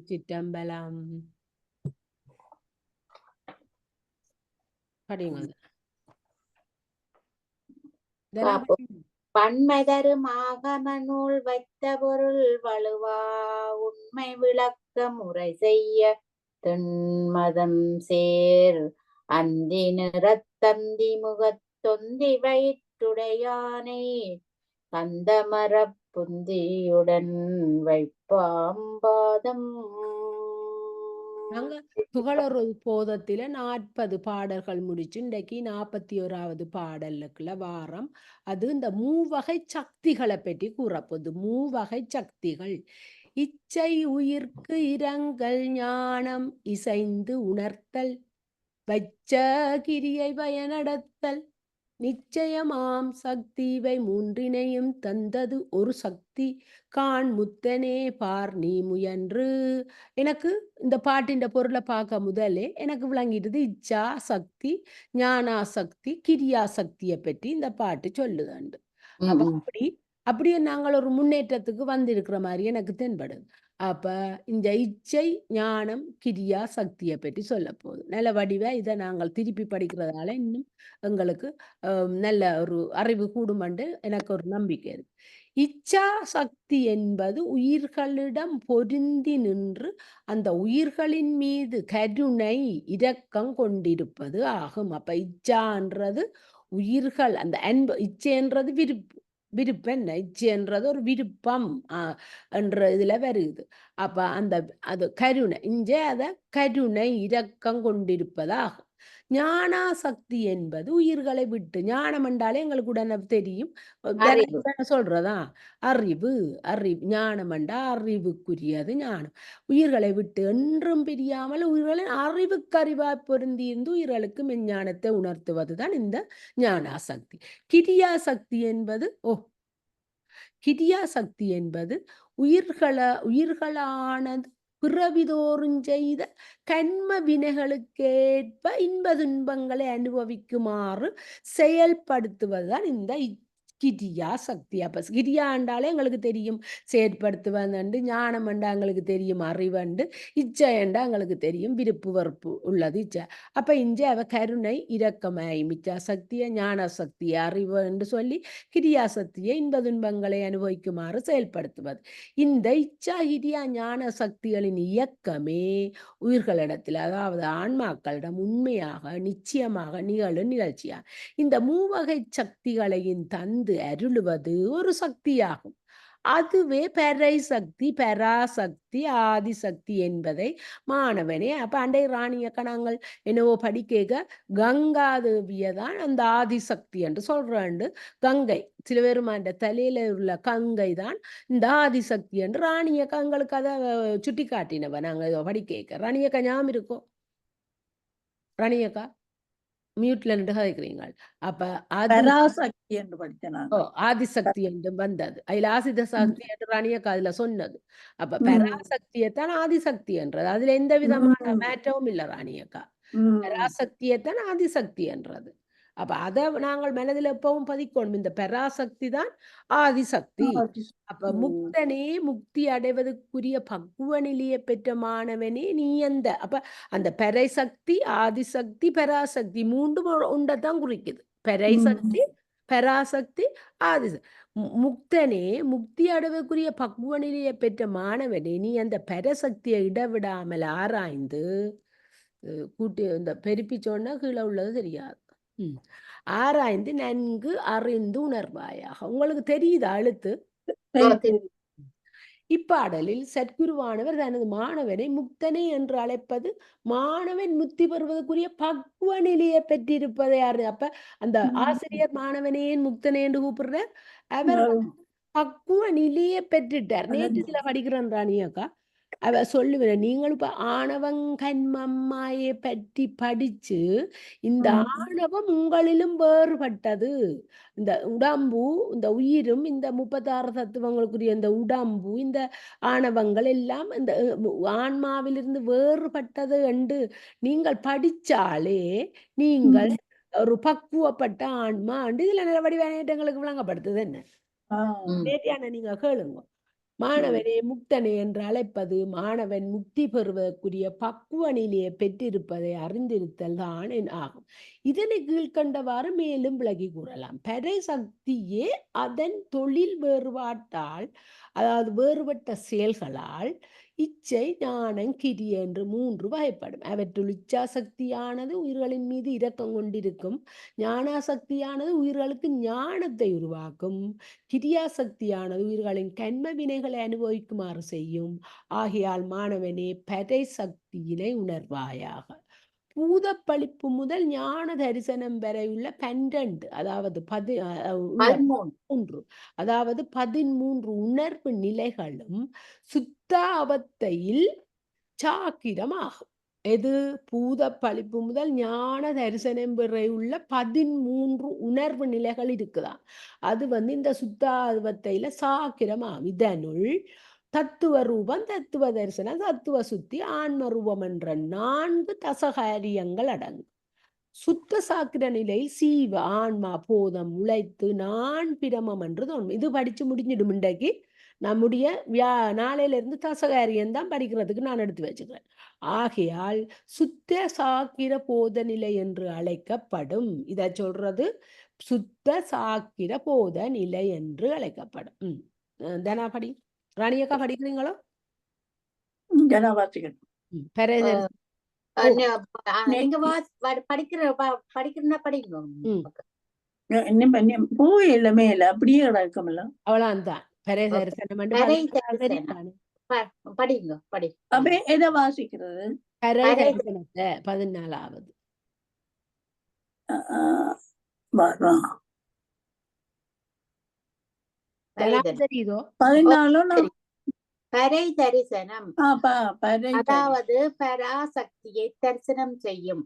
சிற்றம்பலம். படிங்க. பன்மைதரும் ஆகமநூல் வைத்த பொருள் வலுவா உண்மை விளக்க முறை செய்ய திண்மதம் சேர் அந்தி நிறத்தந்தி முகத்தொந்தி வயிற்றுடையானை கந்தமரப் புந்தியுடன் வைப்பாம்பாதம். நாங்க புகழொரு போதத்தில 40 பாடல்கள் முடிச்சு இன்றைக்கு 41வது பாடலுக்குள்ள வாரம். அது இந்த மூவகை சக்திகளை பற்றி கூறப்போகுது. மூவகை சக்திகள் இச்சை உயிர்க்கு இரங்கல் ஞானம் இசைந்து உணர்த்தல் வச்ச கிரியை பயனடத்தல் நிச்சயமாம் சக்தி இவை மூன்றினையும் தந்தது ஒரு சக்தி கான் முத்தனே பார் நீ முயன்று. எனக்கு இந்த பாட்டின் பொருளை பார்க்க முதலே எனக்கு விளங்கிட்டது இச்சா சக்தி, ஞானா சக்தி, கிரியா சக்தியை பற்றி இந்த பாட்டு சொல்லுதாண்டு. அப்ப அப்படியே நாங்கள் ஒரு முன்னேற்றத்துக்கு வந்திருக்கிற மாதிரி எனக்கு தென்படுது. அப்ப இந்த இச்சை ஞானம் கிரியா சக்தியை பற்றி சொல்ல போகுது. நல்ல வடிவா இதை நாங்கள் திருப்பி படிக்கிறதால இன்னும் எங்களுக்கு நல்ல ஒரு அறிவு கூடும் என்று எனக்கு ஒரு நம்பிக்கை இருக்கு. இச்சா சக்தி என்பது உயிர்களிடம் பொருந்தி நின்று அந்த உயிர்களின் மீது கருணை இரக்கம் கொண்டிருப்பது ஆகும். அப்ப இச்சான்றது உயிர்கள் அந்த அன்பு, இச்சைன்றது விருப்பம் இச்சைன்றது ஒரு விருப்பம் என்ற இதுல வருது. அப்ப அந்த அது கருணை இங்கே அத கருணை இரக்கம் கொண்டிருப்பதாகும். ஞானா சக்தி என்பது உயிர்களை விட்டு, ஞானம் என்றாலே எங்களுக்கு உடனே தெரியும் சொல்றதா அறிவு. ஞானம் என்றா அறிவுக்குரியது ஞானம். உயிர்களை விட்டு என்றும் பிரியாமல் உயிர்களின் அறிவுக்கறிவா பொருந்தி இருந்து உயிர்களுக்கு மெஞ்ஞானத்தை உணர்த்துவதுதான் இந்த ஞானாசக்தி. கிரியாசக்தி என்பது கிரியாசக்தி என்பது உயிர்களானது பிறவிதோறும் செய்த கண்ம வினைகளுக்கேற்ப இன்ப துன்பங்களை அனுபவிக்குமாறு செயல்படுத்துவதுதான் இந்த கிரியா சக்தி. அப்ப கிரியா என்றாலே எங்களுக்கு தெரியும் செயற்படுத்துவதுண்டு, ஞானம் என்றா எங்களுக்கு தெரியும் அறிவண்டு, இச்சை என்றா எங்களுக்கு தெரியும் விருப்பு வெறுப்பு உள்ளது இச்சை. அப்ப இஞ்ச அவ கருணை இரக்கமாய் மிச்சா சக்தியை ஞான சக்தியை அறிவு என்று சொல்லி கிரியா சக்தியை இன்ப துன்பங்களை அனுபவிக்குமாறு செயல்படுத்துவது. இந்த இச்சா கிரியா ஞான சக்திகளின் இயக்கமே உயிர்களிடத்தில் அதாவது ஆன்மாக்களிடம் உண்மையாக நிச்சயமாக நிகழும் நிகழ்ச்சியா. இந்த மூவகை சக்திகளையும் தந்து அருளுவது ஒரு சக்தியாகும். அதுவே பரை சக்தி, பராசக்தி, ஆதிசக்தி என்பதை மாணவனே அப்ப அண்டை ராணியக்க நாங்கள் என்னவோ படிக்க கங்காதேவியை தான் அந்த ஆதிசக்தி என்று சொல்றாண்டு. கங்கை சிலுவெருமாண்ட தலையில உள்ள கங்கை தான் இந்த ஆதிசக்தி என்று ராணியக்கா எங்களுக்கு அதை சுட்டி காட்டினவ. நாங்க படிக்க ராணியக்கா ஞாபகம் இருக்கும்? ராணியக்கா மியூட்ல நின்று கதைக்கிறீங்க. அப்ப பராசக்தி என்று படித்தேன். ஆதிசக்தி என்று வந்தது. அதுல ஆசித சக்தி என்று ராணியக்கா அதுல சொன்னது. அப்ப பராசக்தியைத்தான் ஆதிசக்தி என்றது. அதுல எந்த விதமான மாற்றமும் இல்லை ராணியக்கா. பராசக்தியைத்தான் ஆதிசக்தி என்றது. அப்ப அதை நாங்கள் மனதில் எப்பவும் பதிக்கணும். இந்த பராசக்தி தான் ஆதிசக்தி. அப்ப முக்தனே முக்தி அடைவதற்குரிய பக்குவ நிலையை பெற்ற மாணவனே நீ அப்ப அந்த பரைசக்தி ஆதிசக்தி பராசக்தி மூன்றும் உண்டதான் குறிக்குது. பரைசக்தி பராசக்தி ஆதிசக்தி. முக்தனே முக்தி அடைவதற்குரிய பக்குவ நிலையை பெற்ற மாணவனே நீ அந்த பரசக்தியை இடவிடாமல் ஆராய்ந்து கூட்டி இந்த பெருப்பி சொன்னா கீழே உள்ளது தெரியாது. ஆராய்ந்து நன்கு அறிந்து உணர்வாயாக. உங்களுக்கு தெரியுதா அழுத்து? இப்பாடலில் சத்குருவானவர் தனது மாணவனை முக்தனை என்று அழைப்பது மாணவன் முக்தி பெறுவதற்குரிய பக்குவ நிலையை பெற்றிருப்பதை அப்ப அந்த ஆசிரியர் மாணவனேன் முக்தனை என்று கூப்பிடுறார். அவர் பக்குவ நிலையை பெற்றுட்டார். நேற்று சில படிக்கிறேன் ராணியாக்கா அவ சொல்லுவேன். நீங்களும் இப்ப ஆணவங்கன்மம்மாயை பற்றி படிச்சு இந்த ஆணவம் உங்களிலும் வேறுபட்டது. இந்த உடம்பு இந்த உயிரும் இந்த 36 தத்துவங்களுக்குரிய இந்த உடம்பு இந்த ஆணவங்கள் எல்லாம் இந்த ஆன்மாவிலிருந்து வேறுபட்டது என்று நீங்கள் படிச்சாலே நீங்கள் ஒரு பக்குவப்பட்ட ஆன்மா இதுல நல்ல வடிவானங்களுக்கு விளங்கப்படுத்துது. என்ன நேற்றியான நீங்க கேளுங்க. மாணவனே முக்தனே என்று அழைப்பது மாணவன் முக்தி பெறுவதற்குரிய பக்குவ நிலையை பெற்றிருப்பதை அறிந்திருத்தல் தான் ஆகும். இதனை கீழ்கண்டவாறு மேலும் விளக்கி கூறலாம். பரை சக்தியே அதன் தொழில் வேறுபாட்டால், அதாவது வேறுபட்ட செயல்களால் இச்சை, ஞானம், கிரிய என்று 3 வகைப்படும். அவற்றுள் இச்சாசக்தியானது உயிர்களின் மீது இரக்கம் கொண்டிருக்கும். ஞானாசக்தியானது உயிர்களுக்கு ஞானத்தை உருவாக்கும். கிரியாசக்தியானது உயிர்களின் கண்ம வினைகளை அனுபவிக்குமாறு செய்யும். ஆகையால் மாணவனே பரை சக்தியினை உணர்வாயாக. பூதப்பளிப்பு முதல் ஞான தரிசனம் வரை உள்ள 12, அதாவது 13, அதாவது 13 உணர்வு நிலைகளும் சுத்த அவத்தையில் சாக்கிரமாகும். எது? பூதப்பளிப்பு முதல் ஞான தரிசனம் வரை உள்ள 13 உணர்வு நிலைகள் இருக்குதான். அது இந்த சுத்தாவத்தையில சாக்கிரமாகும். இதனுள் தத்துவ ரூபம், தத்துவ தரிசனம், தத்துவ சுத்தி, ஆன்ம ரூபம் என்ற 4 தசகாரியங்கள் அடங்கும். சுத்த சாக்கிர நிலையில் சீவ ஆன்மா போதம் உழைத்து நான் பிரமம் என்று தோணும். இது படிச்சு முடிஞ்சிடும். இன்றைக்கு நம்முடைய நாளையிலிருந்து தசகாரியம் தான் படிக்கிறதுக்கு நான் எடுத்து வச்சுக்கிறேன். ஆகையால் சுத்த சாக்கிர போத நிலை என்று அழைக்கப்படும். இதை சொல்றது சுத்த சாக்கிர போத நிலை என்று அழைக்கப்படும். தனா படி. ராணியக்கா படிக்கிறீங்களோ? போயில மேல அப்படியே கிடக்கும்ல. அவ்வளவுதான். படிங்க. அப்ப எதை வாசிக்கிறது? 14வது. பரை தரிசனம், அதாவது பராசக்தியை தரிசனம் செய்யும்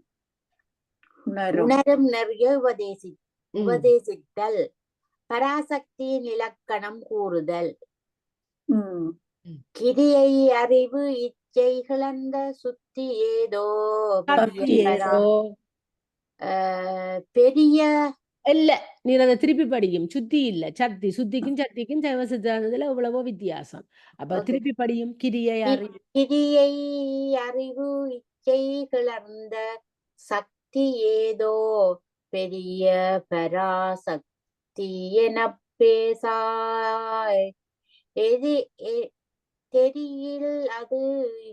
உணரும் நெறிய உபதேசித்தல், பராசக்தியின் இலக்கணம் கூறுதல், கிரியை அறிவு இச்சை கிளந்த சுத்தி ஏதோ பெரிய இல்ல. நீ அதை திருப்பி படியும். சுத்தி இல்ல, சக்தி. சுத்திக்கும் சக்திக்கும் சைவ சித்தாந்தத்துல எவ்வளவோ வித்தியாசம். அப்ப திருப்பி படியும். கிரியை அறிவு இச்சை கிளர்ந்த சக்தி ஏதோ பெரிய பராசக்தி என பேசாய் தெரியில் அது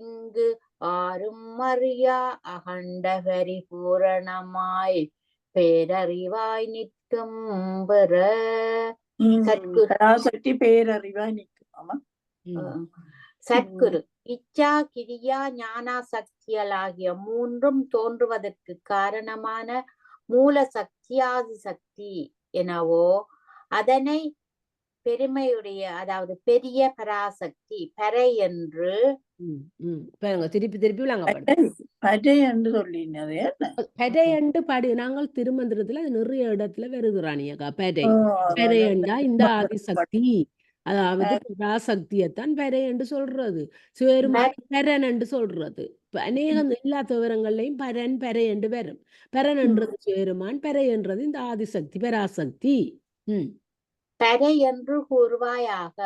இங்கு ஆறும் அறியா அகண்ட பரிபூரணமாய் பேரறிவாய் நிற்கும் பெற சக்தி பேரறிவாய் நிற்கும். சத்குரு இச்சா, கிரியா, ஞானா சக்திகளாகிய 3ம் தோன்றுவதற்கு காரணமான மூல சக்தி ஆதி சக்தி எனவோ அதனை பெருமையுடைய, அதாவது பெரிய பராசக்தி பறை என்று திருப்பி படி. நாங்கள் திருமந்திரத்துல அது நிறைய இடத்துல வருகிறானியக்கா. பெரையண்டா இந்த ஆதிசக்தி, அதாவது பராசக்தியத்தான் பெரை என்று சொல்றது. சிவருமான் பெரன் என்று சொல்றது. அநேகம் எல்லா விவரங்கள்லையும் பரன் பெரை என்று வரும். பெரன் என்றது சிவருமான், பெரை என்றது இந்த ஆதிசக்தி பராசக்தி. பறை என்று கூறுவாயாக.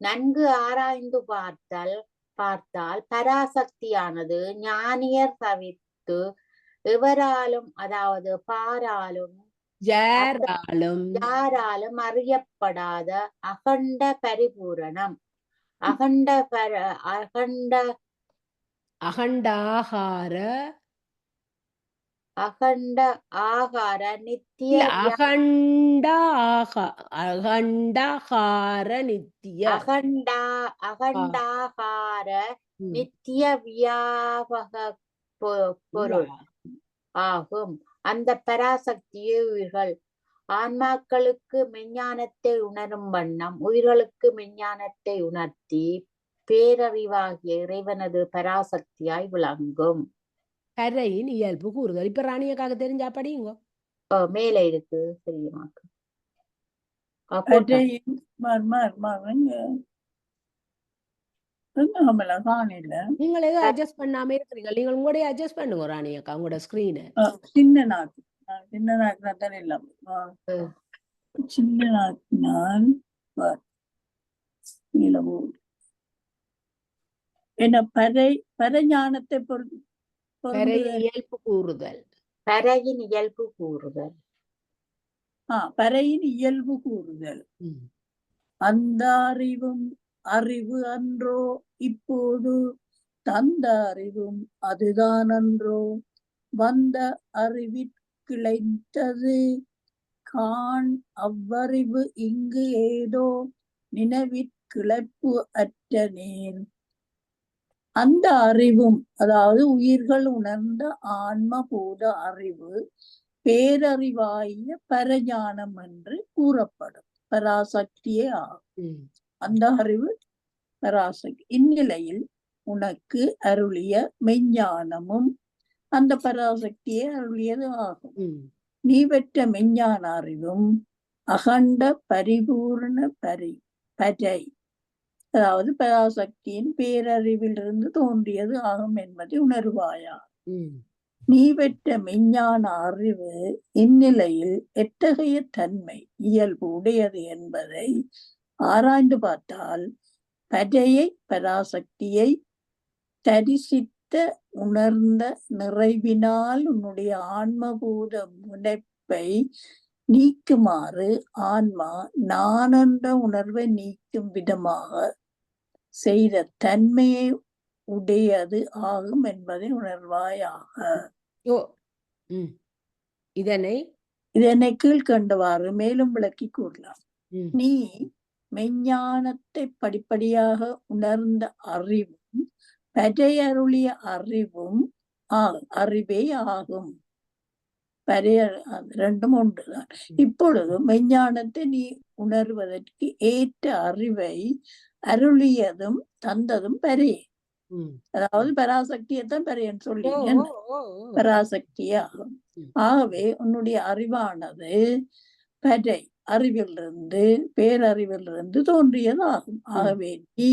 நன்கு ஆராய்ந்து பார்த்தால் பராசக்தியானது ஞானியர் தவிர்த்து எவராலும், அதாவது பாராலும் யாராலும் அறியப்படாத அகண்ட பரிபூரணம், அகண்ட ஆகார நித்திய வியாபக பொருள் ஆகும். அந்த பராசக்தியே உயிர்கள் ஆன்மாக்களுக்கு மெஞ்ஞானத்தை உணரும் வண்ணம் உயிர்களுக்கு மெஞ்ஞானத்தை உணர்த்தி பேரறிவாகிய இறைவனது பராசக்தியாய் விளங்கும். கரையின் இயல்பு கூறுதல். இப்ப ராணியக்காக தெரிஞ்சா படியுங்க. மேல இருக்கு தெரியுமாக்கு. நீங்கள் ஏதோ அட்ஜஸ்ட் பண்ணாம இருக்கிறீங்க. நீங்கள் உங்களுடைய அட்ஜஸ்ட் பண்ணுங்க ராணியக்கா, உங்களோட ஸ்கிரீனை. சின்ன நாக்கு தான் இல்லாம சின்ன நாக்கு என்ன பரஞானத்தை பறைய பொருந்துதல். இயல்பு கூறுதல். பரையின் இயல்பு கூறுதல். பறையின் இயல்பு கூறுதல். ம். அந்த அறிவும் அறிவு அன்றோ இப்போது தந்த அறிவும் அதுதான் அன்றோ வந்த அறிவிற்கிளைத்தது காண் அவ்வறிவு இங்கு ஏதோ நினைவிற்கிளப்பு அற்ற நேர். அந்த அறிவும் அதாவது உயிர்கள் உணர்ந்த ஆன்ம பூத அறிவு பேரறிவாய பரஞானம் என்று கூறப்படும். பராசக்தியே ஆகும். ம். அந்த அறிவு பராசக்தி. இந்நிலையில் உனக்கு அருளிய மெஞ்ஞானமும் அந்த பராசக்தியே அருளியது ஆகும். ம். நீ பெற்ற மெஞ்ஞான அறிவும் அகண்ட பரிபூர்ண பரை அதாவது பராசக்தியின் பேரறிவிலிருந்து தோன்றியது ஆகும் என்பதை உணர்வாயா. ம். நீ பெற்ற மெஞ்ஞான அறிவு இந்நிலையில் எத்தகைய தன்மை இயல்பு உடையது என்பதை ஆராய்ந்து பார்த்தால் பரையை பராசக்தியை தரிசித்த உணர்ந்த நிறைவினால் உன்னுடைய ஆன்மபூத முனைப்பை நீக்குமாறு ஆன்மா நானென்ற உணர்வை நீக்கும் விதமாக செய்த தன்மையை உடையது ஆகும் என்பதை உணர்வாயாக. ஓ. ம். இதனை கீழ்கண்டவாறு மேலும் விளக்கி கூறலாம். ம். நீ மெஞ்ஞானத்தை படிப்படியாக உணர்ந்த அறிவும் பரையருளிய அறிவும் அறிவே ஆகும். ரெண்டும் ஒன்றுதான். இப்பொழுது மெஞ்ஞானத்தை நீ உணர்வதற்கு ஏற்ற அறிவை அருளியதும் தந்ததும் பரையே. ம். அதாவது பராசக்தியைத்தான் பரையன்னு ஓ, சொல்லீங்க. ஓ, ஓ, ஓ. பராசக்தியே ஆகும். ம். ஆகவே உன்னுடைய அறிவானது பரை அறிவிலிருந்து பேரறிவிலிருந்து தோன்றியது ஆகும். ஆகவே நீ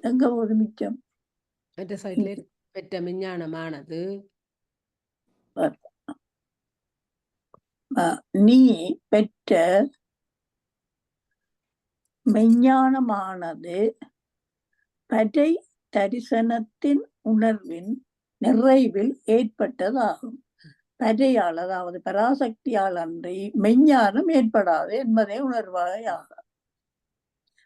எங்க ஒரு மிச்சம் மற்ற சைட்ல பெற்ற விஞ்ஞானமானது நீ பெற்ற மெஞ்ஞானமானது பரை தரிசனத்தின் உணர்வின் நிறைவில் ஏற்பட்டதாகும். பரையால் அதாவது பராசக்தியால் அன்றி மெஞ்ஞானம் ஏற்படாது என்பதை உணர்வாயாக.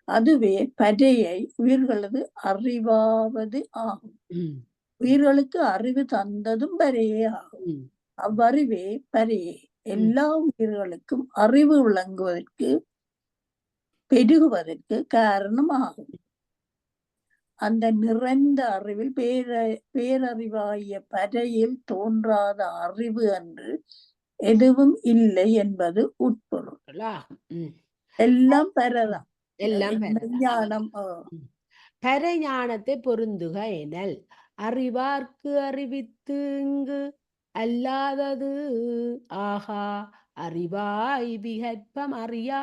அதுவே பரையை உயிர்களது அறிவாவது ஆகும். ம். உயிர்களுக்கு அறிவு தந்ததும் பரையே ஆகும். ம். அவ்வறிவே பரையே எல்லா உயிர்களுக்கும் அறிவு விளங்குவதற்கு பெருகுவதற்கு காரணமாகும். அந்த நிறைந்த அறிவில் பேரறிவாகிய பரையில் தோன்றாத அறிவு என்று எதுவும் இல்லை என்பது உட்பொருள். ம். எல்லாம் பரதான். எல்லாம் ஞானம் பரஞானத்தை பொருந்துக எனல் அறிவார்க்கு அறிவித்து இங்கு அல்லாதது ஆகா அறிவாய் விகற்பம் அறியா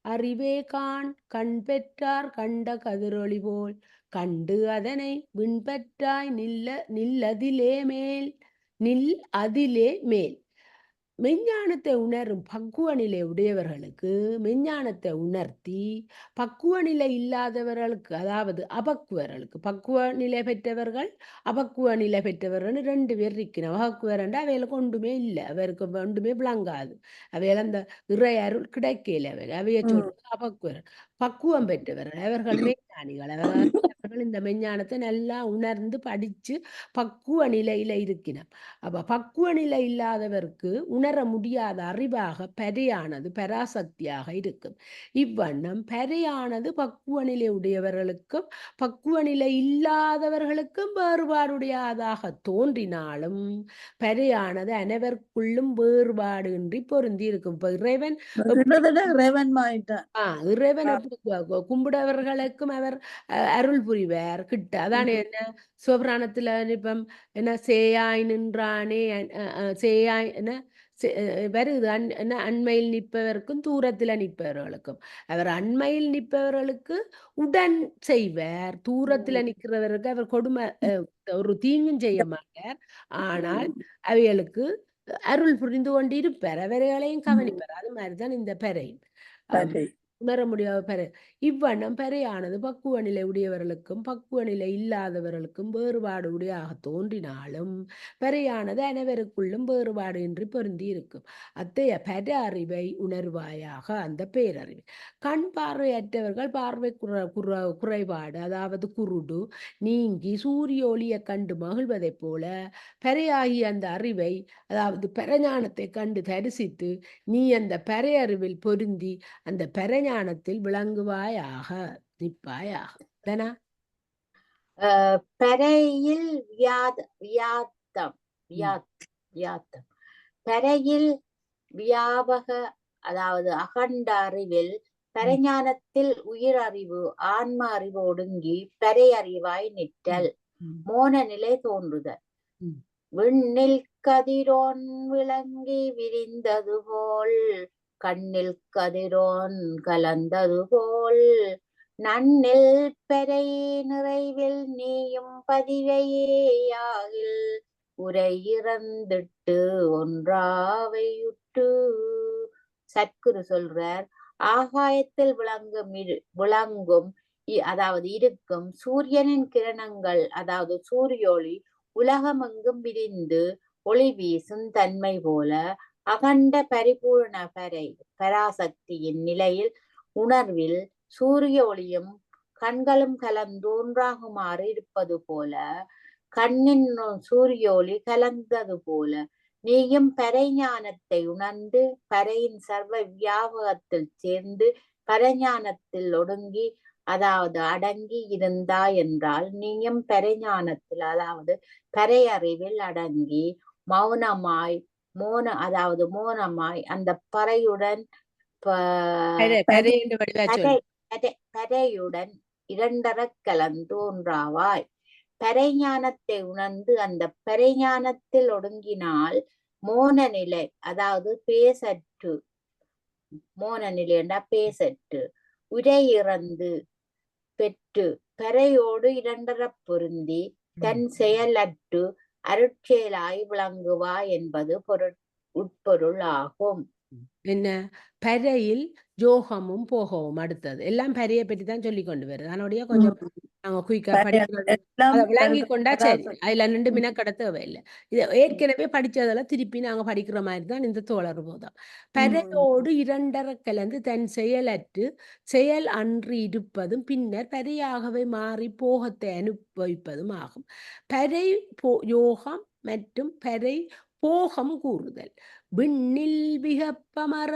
அறிவே கண் பெற்றார் கண்ட கதிரொளி போல் கண்டு அதனை விண்பற்றாய் நில் அதிலே மேல். மெஞ்ஞானத்தை உணரும் பக்குவ நிலை உடையவர்களுக்கு மெஞ்ஞானத்தை உணர்த்தி பக்குவ நிலை இல்லாதவர்களுக்கு அதாவது அபக்குவர்களுக்கு பக்குவ நிலை பெற்றவர்கள் அபக்குவ நிலை பெற்றவர்கள் 2 பேர் இருக்கணும். அபக்குவர் அவைகளுக்கு ஒன்றுமே இல்லை, அவருக்கு ஒன்றுமே விளங்காது, அவைகள் அந்த இறை அருள் கிடைக்கல, அவைய சொல்றது அபக்குவர். பக்குவம் பெற்றவர்கள் அவர்கள் மெஞ்ஞானிகள். அவர்கள் இந்த மெஞ்ஞானத்தை நல்லா உணர்ந்து படிச்சு பக்குவ நிலையில இருக்கணும். அப்ப பக்குவ நிலை இல்லாதவருக்கு உணர முடியாத அறிவாக பரையானது பராசக்தியாக இருக்கும். இவ்வண்ணம் பரையானது பக்குவ நிலை உடையவர்களுக்கும் பக்குவ நிலை இல்லாதவர்களுக்கும் வேறுபாடுடையதாக தோன்றினாலும் பரையானது அனைவருக்குள்ளும் வேறுபாடு இன்றி பொருந்தி இருக்கும். இப்ப இறைவன் இறைவன் எப்படி கும்பிடவர்களுக்கும் அவர் அருள் புரிவார் கிட்ட. அதானே என்ன சிவபுராணத்துல இப்ப என்ன சேயாய் நின்றானே சேயாய் என்ன வருது என்ன அண்மையில் நிற்பவருக்கும் தூரத்துல நிற்பவர்களுக்கும். அவர் அண்மையில் நிற்பவர்களுக்கு உடன் செய்வார், தூரத்துல நிற்கிறவருக்கு அவர் கொடுமை ஒரு தீங்கும் செய்ய மாட்டார். ஆனால் அவைகளுக்கு அருள் புரிந்து கொண்டு இருப்பார், அவர்களையும் கவனிப்பார். அது மாதிரிதான் இந்த பறை. உணர முடியாத பெறை. இவ்வண்ணம் பெறையானது பக்குவ நிலை உடையவர்களுக்கும் பக்குவ நிலை இல்லாதவர்களுக்கும் வேறுபாடு உடையாக தோன்றினாலும் பெறையானது அனைவருக்குள்ளும் வேறுபாடு இன்றி பொருந்தி இருக்கும். அத்தகைய பெற அறிவை உணர்வாயாக அந்த பேரறிவு. கண் பார்வையற்றவர்கள் பார்வை குறைபாடு அதாவது குருடு நீங்கி சூரிய ஒளியை கண்டு மகிழ்வதைப் போல பெறையாகிய அந்த அறிவை அதாவது பெறஞானத்தை கண்டு தரிசித்து நீ அந்த பெறையறிவில் பொருந்தி அந்த பெறஞானத்தில் விளங்குவாயாக நிற்பாயாக. தானா? பெறையில் வியாத்தம் வியாத்தம் பெறையில் வியாபக அதாவது அகண்ட அறிவில் பெறஞானத்தில் உயிர் அறிவு ஆன்ம அறிவு ஒடுங்கி பெறை அறிவாய் நிற்றல் மோன நிலை தோன்றுதல். விண்ணில் கதிரோன் விளங்கி விரிந்தது போல் கண்ணில் கதிரோன் கலந்தது போல் நன்னில் பெறை நிறைவில் நீயும் பதிவையாகில் உரை இறந்திட்டு ஒன்றாவையுற்று. சத்குரு சொல்றார், ஆகாயத்தில் விளங்கும் அதாவது இருக்கும் சூரியனின் கிரணங்கள் அதாவது சூரியோளி உலகமெங்கும் விரிந்து ஒளி வீசும் தன்மை போல அகண்ட பரிபூர்ண பராசக்தியின் நிலையில் உணர்வில் சூரிய ஒளியும் கண்களும் கலந்து ஒன்றாகுமாறு இருப்பது போல கண்ணின் சூரிய ஒளி கலந்தது போல நீயும் பரைஞானத்தை உணர்ந்து பறையின் சர்வ வியாபகத்தில் சேர்ந்து பரஞானத்தில் ஒடுங்கி அதாவது அடங்கி இருந்தாய் என்றால் நீயும் பரைஞானத்தில் அதாவது பறையறிவில் அடங்கி மௌனமாய் அதாவது மோனமாய் அந்த பறையுடன் பறையுடன் இரண்டர கலந்து ஒன்றாவாய். பரைஞானத்தை உணர்ந்து அந்த பரைஞானத்தில் ஒடுங்கினால் மோன நிலை அதாவது பேசற்று மோன நிலை என்றா பேசற்று உரை இறந்து பெற்று பறையோடு இரண்டர பொருந்தி தன் செயலற்று அருட்செயலாய் விளங்குவா என்பது உட்பொருள் ஆகும். என்ன பறையில் யோகமும் போகவும் அடுத்தது எல்லாம் பறையை பற்றி தான் சொல்லி கொண்டு வருது. அதனுடைய கொஞ்சம் நாங்க குயிக்கா படிக்கிறது விளங்கி கொண்டா சரி, அதுல நின்று மினக்கட தேவையில்லை. இதை ஏற்கனவே படிச்சதெல்லாம் திருப்பி நாங்க படிக்கிற மாதிரி தான் இந்த தொடர்பு தான். பறையோடு இரண்டர கலந்து தன் செயலற்று செயல் அன்றி இருப்பதும் பின்னர் பறையாகவே மாறி போகத்தை அனுபவிப்பதும் ஆகும். பறை யோகம் மற்றும் பறை போகம் கூறுதல். விண்ணில் விகப்பமர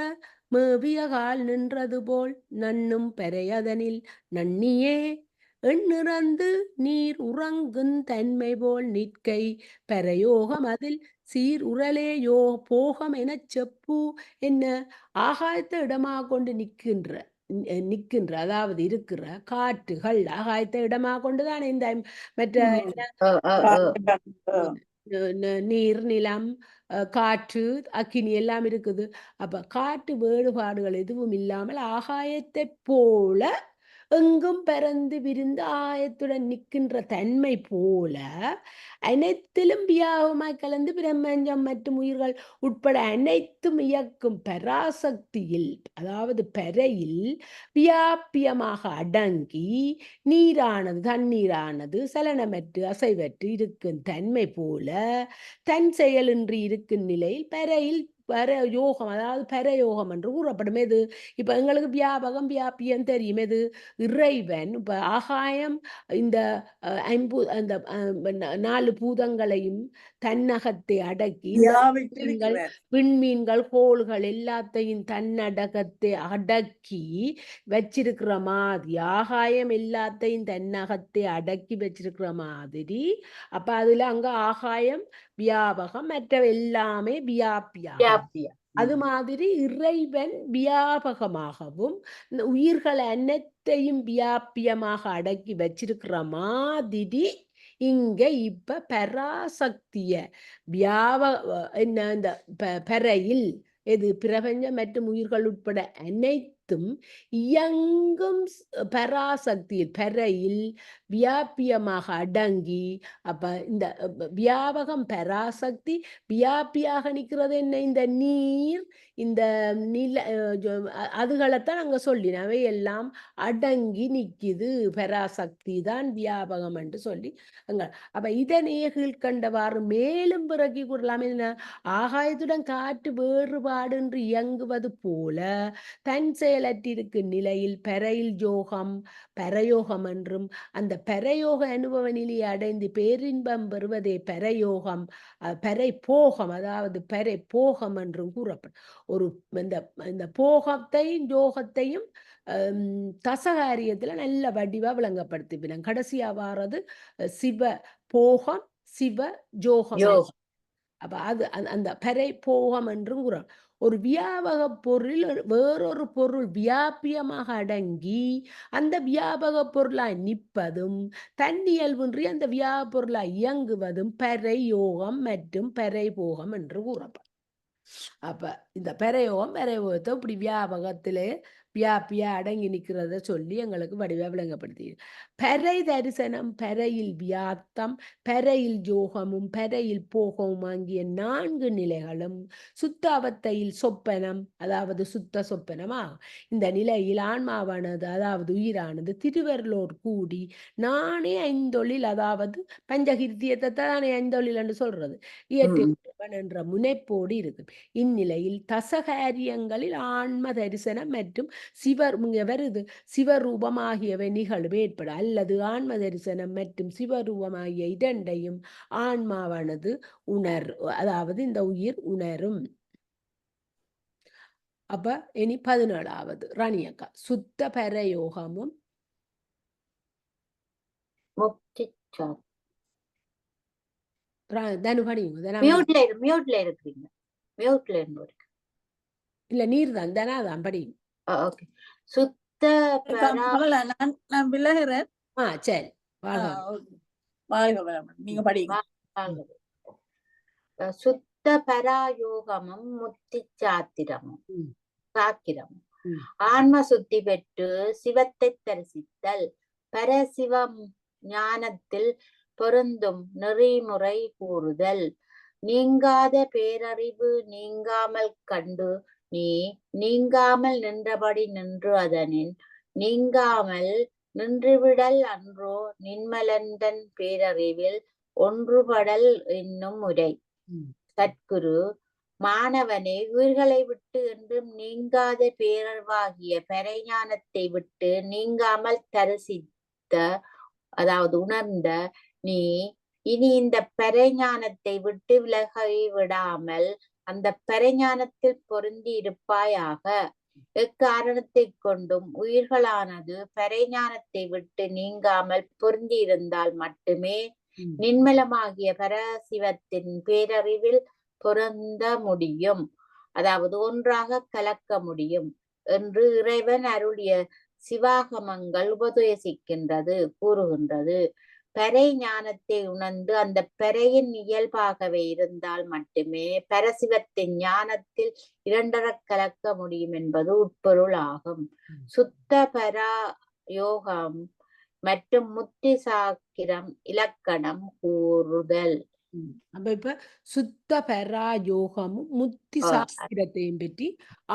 மேவியகால் நின்றது போல் நன்னும் பெறையதனில் நன்னியே எண்ணிறந்து நீர் உறங்குந் தன்மை போல் நிற்கை பெறையோகம் அதில் சீர் உரலே போகம் எனச் செப்பு. என்ன ஆகாயத்தை இடமாக கொண்டு நிற்கின்ற அதாவது இருக்கிற காற்றுகள் ஆகாயத்தை இடமாக கொண்டுதான் இந்த மற்ற நீர் நிலம் காற்று அக்கினி எல்லாம் இருக்குது. அப்ப காற்று வேறுபாடுகள் எதுவும் இல்லாமல் ஆகாயத்தை போல எங்கும் பறந்து விரிந்து ஆயத்துடன் நிற்கின்ற தன்மை போல அனைத்திலும் வியாபமாய் கலந்து பிரம்மஞ்சம் மற்றும் உயிர்கள் உட்பட அனைத்தும் இயக்கும் பராசக்தியில் அதாவது பறையில் வியாபியமாக அடங்கி நீரானது தண்ணீரானது சலனமற்று அசைவற்று இருக்கும் தன்மை போல தன் செயலின்றி இருக்கும் நிலையில் பறையில் யோகம் அதாவது பரயோகம் என்று கூறப்படும். எது இப்ப எங்களுக்கு வியாபகம் வியாபியம் தெரியும். எது இறைவன் இப்ப ஆகாயம் இந்த அந்த 4 பூதங்களையும் தன்னகத்தை அடக்கி விண்மீன்கள் கோள்கள் எல்லாத்தையும் தன்னடகத்தை அடக்கி வச்சிருக்கிற மாதிரி ஆகாயம் எல்லாத்தையும் தன்னகத்தை அடக்கி வச்சிருக்கிற மாதிரி அப்ப அதுல அங்க ஆகாயம் வியாபகம் மற்ற எல்லாமே வியாபியா. அது மாதிரி இறைவன் வியாபகமாகவும் உயிர்கள் அனைத்தையும் வியாபியமாக அடக்கி வச்சிருக்கிற மாதிரி இங்க இப்ப பராசக்திய என்ன இந்த பறையில் எது பிரபஞ்சம் மற்றும் உயிர்கள் உட்பட அனைத்தும் இயங்கும் பராசக்தியில் பறையில் வியாபியமாக அடங்கி அப்ப இந்த வியாபகம் பராசக்தி வியாபியாக நிற்கிறது என்ன இந்த நீர் இந்த நில அதுகளைத்தான் அங்க சொல்லின அவை எல்லாம் அடங்கி நிக்குது பராசக்தி தான் வியாபகம் என்று சொல்லி அங்க அப்ப இதனை கீழ்கண்டவாறு மேலும் பிறக்கி கூறலாம் என்ன ஆகாயத்துடன் காற்று வேறுபாடின்றி இயங்குவது போல தன் செயலற்றிருக்கும் நிலையில் பரையில் யோகம் பரயோகம் என்றும் அந்த பரயோக அனுபவ நிலையை அடைந்து பேரின்பம் பெறுவதே பரயோகம் பரை போகம் அதாவது பரை போகம் என்றும் கூறப்படும் ஒரு இந்த போகத்தையும் யோகத்தையும் தசகாரியத்துல நல்ல வடிவா விளங்கப்படுத்திவிடும் கடைசியா வாரது சிவ போகம் சிவ ஜோகம் அப்ப அது அந்த பரை போகம் என்றும் கூறும் ஒரு வியாபக பொருள் வேறொரு பொருள் வியாபியமாக அடங்கி அந்த வியாபக பொருளாய் நிற்பதும் தன்னியல்வின்றி அந்த வியாப பொருளாய் இயங்குவதும் பரை யோகம் மற்றும் பரை போகம் என்று கூறப்படும் அப்ப இந்த பரையோகம் பரையோகத்தை இப்படி வியாபகத்திலே வியாபியா அடங்கி நிற்கிறத சொல்லி எங்களுக்கு வடிவா விளங்கப்படுத்தி பரை தரிசனம் பரையில் வியாத்தம் பரையில் யோகமும் பரையில் போகமும் ஆகிய 4 நிலைகளும் சுத்தாவத்தையில் சொப்பனம் அதாவது சுத்த சொப்பனமா இந்த நிலையில் ஆன்மாவானது அதாவது உயிரானது திருவருளோர் கூடி நானே ஐந்தொழில் அதாவது பஞ்சகிருத்தியத்தை தானே ஐந்தொழில் என்று சொல்றது இயற்கை என்ற முனைப்போடு இருக்கும் இந்நிலையில் தசகாரியங்களில் ஆன்ம தரிசனம் மற்றும் வருது சிவரூபம் ஆகியவை நிகழ்வு ஏற்பட அல்லது ஆன்ம தரிசனம் மற்றும் சிவரூபமாகிய இரண்டையும் ஆன்மாவானது அதாவது இந்த உயிர் உணரும் அப்ப இனி 17வது ராணியக்கா சுத்த பரயோகமும் தனு படிங்க இல்ல நீர் தான் தனாதான் படிங்க சுத்த நான் விலகிறேன் சரி நீங்க படிங்க சுத்த பராயோகமும் முத்தி சாக்கிரமும் ஆன்ம சுத்தி பெற்று சிவத்தை தரிசித்தல் பரசிவம் ஞானத்தில் பொருந்தும் நெறிமுறை கூறுதல் நீங்காத பேரறிவு நீங்காமல் கண்டு நீ நீங்காமல் நின்றபடி நின்று அதனின் நீங்காமல் நின்றுவிடல் அன்றோ நின்மலந்தன் பேரறிவில் ஒன்றுபடல் என்னும் முறை சத்குரு மாணவனை உயிர்களை விட்டு என்றும் நீங்காத பேரறிவாகிய பரைஞானத்தை விட்டு நீங்காமல் தரிசித்த அதாவது உணர்ந்த நீ இனி இந்த பரைஞானத்தை விட்டு விலகி விடாமல் அந்த பரைஞானத்தில் பொருந்தி இருப்பாயாக எக்காரணத்தை கொண்டும் உயிர்களானது பரைஞானத்தை விட்டு நீங்காமல் பொருந்தி இருந்தால் மட்டுமே நின்மலமாகிய பரசிவத்தின் பேரறிவில் பொருந்த முடியும் அதாவது ஒன்றாக கலக்க முடியும் என்று இறைவன் அருளிய சிவாகமங்கள் உபதேசிக்கின்றது கூறுகின்றது பரை ஞானத்தை உணர்ந்து அந்த பரையின் இயல்பாகவே இருந்தால் மட்டுமே பரசிவத்தின் ஞானத்தில் இரண்டர கலக்க முடியும் என்பது உட்பொருள் ஆகும் சுத்த பரா யோகம் மற்றும் முத்தி சாக்கிரம் இலக்கணம் கூறுதல் அப்ப இப்ப சுத்த பரா யோகமும் முத்தி சாஸ்திரத்தையும் பற்றி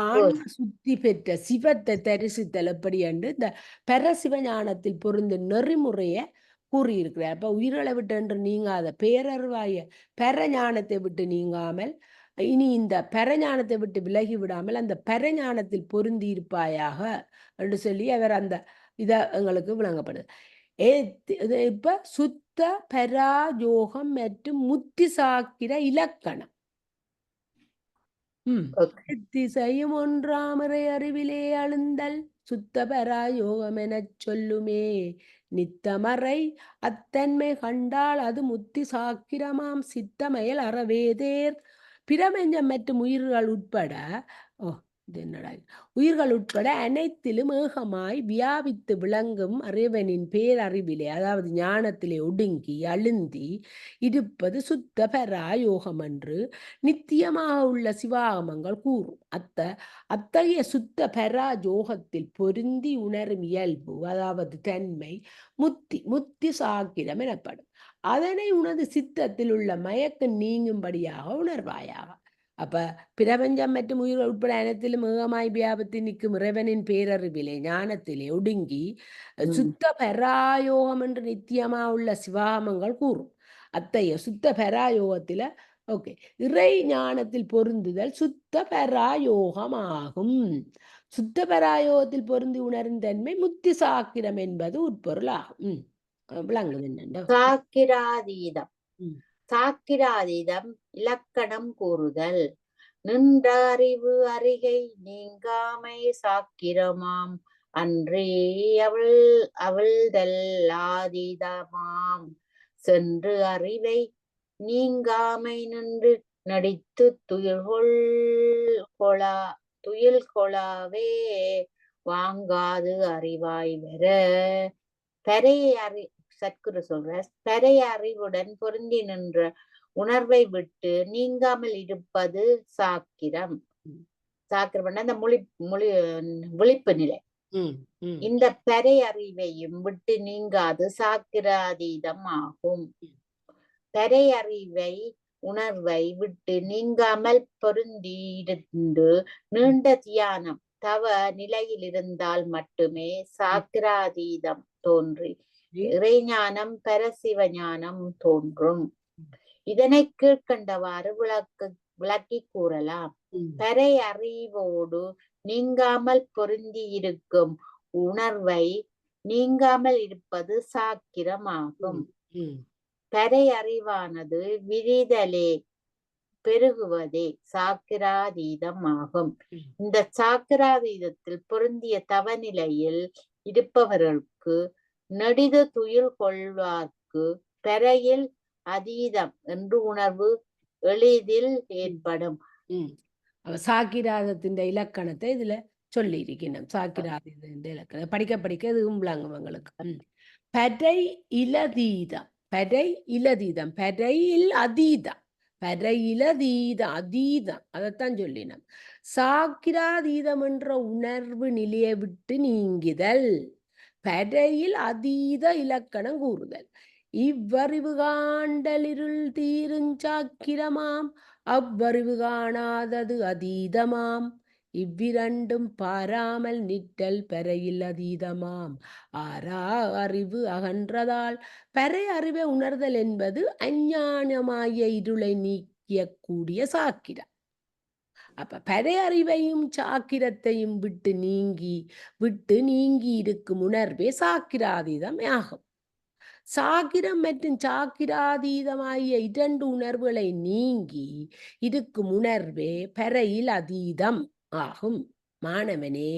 ஆன்ம சுத்தி பெற்ற சிவத்தை தரிசித்தல் எப்படி என்று இந்த பரசிவ ஞானத்தில் பொருந்த நெறிமுறைய கூறியிருக்கிறார் அப்ப உயிர்களை விட்டு என்று நீங்காத பேரறிவாய பரஞானத்தை விட்டு நீங்காமல் இனி இந்த பரஞானத்தை விட்டு விலகி விடாமல் அந்த பரஞானத்தில் பொருந்தி இருப்பாயாக என்று சொல்லி அவர் அந்த இத எங்களுக்கு விளங்கப்படுது இப்ப சுத்த பராயோகம் மற்றும் முத்தி சாக்கிர இலக்கணம் திசையும் ஒன்றாமறை அறிவிலே அழுந்தல் சுத்த பராயோகம் எனச் சொல்லுமே நித்தமறை அத்தன்மை கண்டால் அது முத்தி சாக்கிரமாம் சித்தமயல் அறவேதேர் பிரபஞ்சம் மற்றும் உயிர்கள் உட்பட இது என்னடா இது? உயிர்கள் உட்பட அனைத்திலும் ஏகமாய் வியாபித்து விளங்கும் இறைவனின் பேரறிவிலே, அதாவது ஞானத்திலே ஒடுங்கி அழுந்தி இருப்பது சுத்த பராயோகம் என்று நித்தியமாக உள்ள சிவாகமங்கள் கூறும். அத்தகைய சுத்த பராயோகத்தில் பொருந்தி உணரும் இயல்பு, அதாவது தன்மை முத்தி சாக்கிரம் எனப்படும். அதனை உனது சித்தத்தில் உள்ள மயக்கம் நீங்கும்படியாக உணர்வாயாக. அப்ப பிரபஞ்சம் மற்றும் உயிர்கள் உட்பட அனைத்திலும் ஏகமாய் வியாபித்து நிற்கும் இறைவனின் பேரறிவிலே ஞானத்திலே ஒடுங்கி சுத்த பராயோகம் என்று நித்தியமா உள்ள சிவாகமங்கள் கூறும். அத்தகைய சுத்த பராயோகத்தில இறை ஞானத்தில் பொருந்துதல் சுத்த பராயோகமாகும். சுத்த பராயோகத்தில் பொருந்தி உணரும் தன்மை முத்தி சாக்கிரம் என்பது உட்பொருளாகும். விளங்குது என்னண்டோ? சாக்கிராதீதம். சாக்கிராதீதம் இலக்கணம் கூறுதல். நின்ற அறிவு அறிகை நீங்காமை சாக்கிரமாம் அன்றே அவள்தல் ஆதீதமாம். சென்று அறிவை நீங்காமை நின்று நடித்து துயில் கொளாவே வாங்காது அறிவாய் வர. சத்குரு சொல்ற பரைய அறிவுடன் பொருந்தி நின்ற உணர்வை விட்டு நீங்காமல் இருப்பது சாக்கிரம். சாக்கிரம் அந்த விழிப்பு நிலை. இந்த பரை அறிவையும் விட்டு நீங்காது சாக்கிராதீதம் ஆகும். பரை அறிவை உணர்வை விட்டு நீங்காமல் பொருந்தி இருந்து நீண்ட தியானம் தவ நிலையில் இருந்தால் மட்டுமே சாக்கிராதீதம் தோன்றி இறைஞானம் பரசிவ ஞானம் தோன்றும். இதனை கீழ்கண்டவாறு விளக்கி கூறலாம். பரை அறிவோடு நீங்காமல் பொருந்தி இருக்கும் உணர்வை நீங்காமல் இருப்பது சாக்கிரமாகும். பரை அறிவானது விரிதலே பெருகுவதே சாக்கிராதீதம் ஆகும். இந்த சாக்கிராதீதத்தில் பொருந்திய தவநிலையில் இருப்பவர்களுக்கு நெடிது துயில் கொள்வார்க்கு பெறையில் அதீதம் என்று உணர்வு எளிதில் ஏற்படும். சாக்கிராதத்தின் இலக்கணத்தை இதுல சொல்லி இருக்கணும். சாக்கிராதத்தின் இலக்கணம் படிக்க இதுவும் விளங்குவங்களுக்கு. பரை இலதீதம், பரை இலதீதம், பரையில் அதீதம், பரையிலதீதம் அதீதம், அதைத்தான் சொல்லினோம். சாக்கிராதீதம் என்ற உணர்வு நிலையை விட்டு நீங்குதல், பரையில் அதீத இலக்கணம் கூறுதல். இவ்வறிவு காண்டலிருள் தீருஞ்சாக்கிரமாம் அவ்வறிவு காணாதது அதீதமாம். இவ்விரண்டும் பாராமல் நிற்றல் பரையில் அதீதமாம். ஆரா அறிவு அகன்றதால் பரை அறிவை உணர்தல் என்பது அஞ்ஞானமாய இருளை நீக்கக்கூடிய சாக்கிரம். அப்ப பரை அறிவையும் சாக்கிரத்தையும் விட்டு நீங்கி இருக்கும் உணர்வே சாக்கிராதீதம் ஆகும். சாக்கிரம் மற்றும் சாக்கிராதீதமாகிய இரண்டு உணர்வுகளை நீங்கி இருக்கும் உணர்வே பரையில் அதீதம் ஆகும். மாணவனே,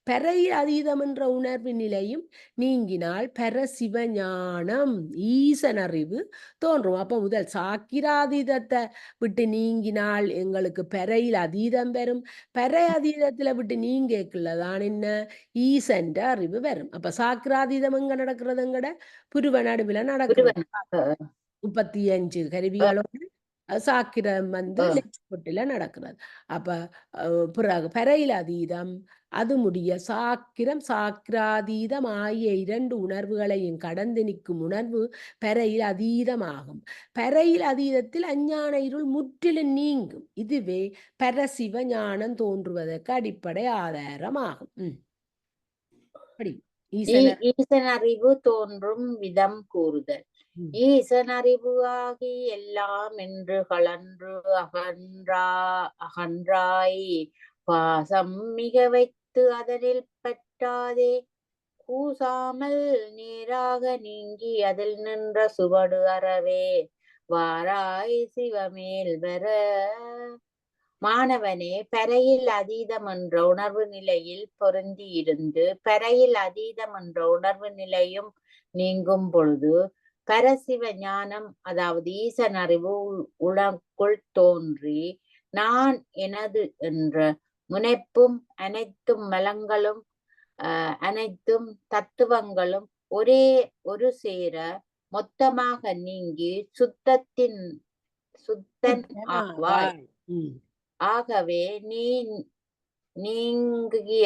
பரையில் அதீதம் என்ற உணர்வு நிலையும் நீங்கினால் பரசிவ ஞானம் ஈசன் அறிவு தோன்றும். அப்ப முதல் சாக்கிராதீதத்தை விட்டு நீங்கினால் எங்களுக்கு பரையில் அதீதம் வரும். பரை அதீதத்துல விட்டு நீங்கக்குள்ளதான் என்ன ஈசன் அறிவு வரும். அப்ப சாக்கிராதீதம் எங்க நடக்கிறது? எங்கட புருவ நடுவுல நடக்கிறது. 35 கருவிகளோடு சாக்கிரம் நெற்றிப்பொட்டில நடக்கிறது. அப்ப பிறகு பரையில் அதீதம் அது முடிய சாக்கிரம் சாக்கிராதீதம் ஆகிய இரண்டு உணர்வுகளையும் கடந்து நிற்கும் உணர்வு பரையில் அதீதமாகும். பரையில் அதீதத்தில் அஞ்ஞான இருள் முற்றிலும் நீங்கும். இதுவே பரசிவ ஞானம் தோன்றுவதற்கு அடிப்படை ஆதாரமாகும். ஈசன் அறிவு தோன்றும் விதம் கூறுதல். ஈசன் அறிவு ஆகி எல்லாம் என்று கலன்று அகன்றாய் பாசம் மிக வைத்து அதனில் பற்றாதே கூசாமல் நேராக நீங்கி அதில் நின்ற சுவடு அறவே வாராய் சிவமேல் வர. மாணவனே, பரையில் அதீதம் என்ற உணர்வு நிலையில் பொருந்தி இருந்து பரையில் அதீதம் என்ற உணர்வு நிலையும் நீங்கும் பொழுது பரசிவ ஞானம் அதாவது ஈசன் அறிவு உனக்குள் தோன்றி நான் எனது என்ற முனைப்பும் அனைத்தும் மலங்களும் அனைத்தும் தத்துவங்களும் ஒரு சேர மொத்தமாக நீங்கி சுத்தன் ஆவாய். ஆகவே நீங்கிய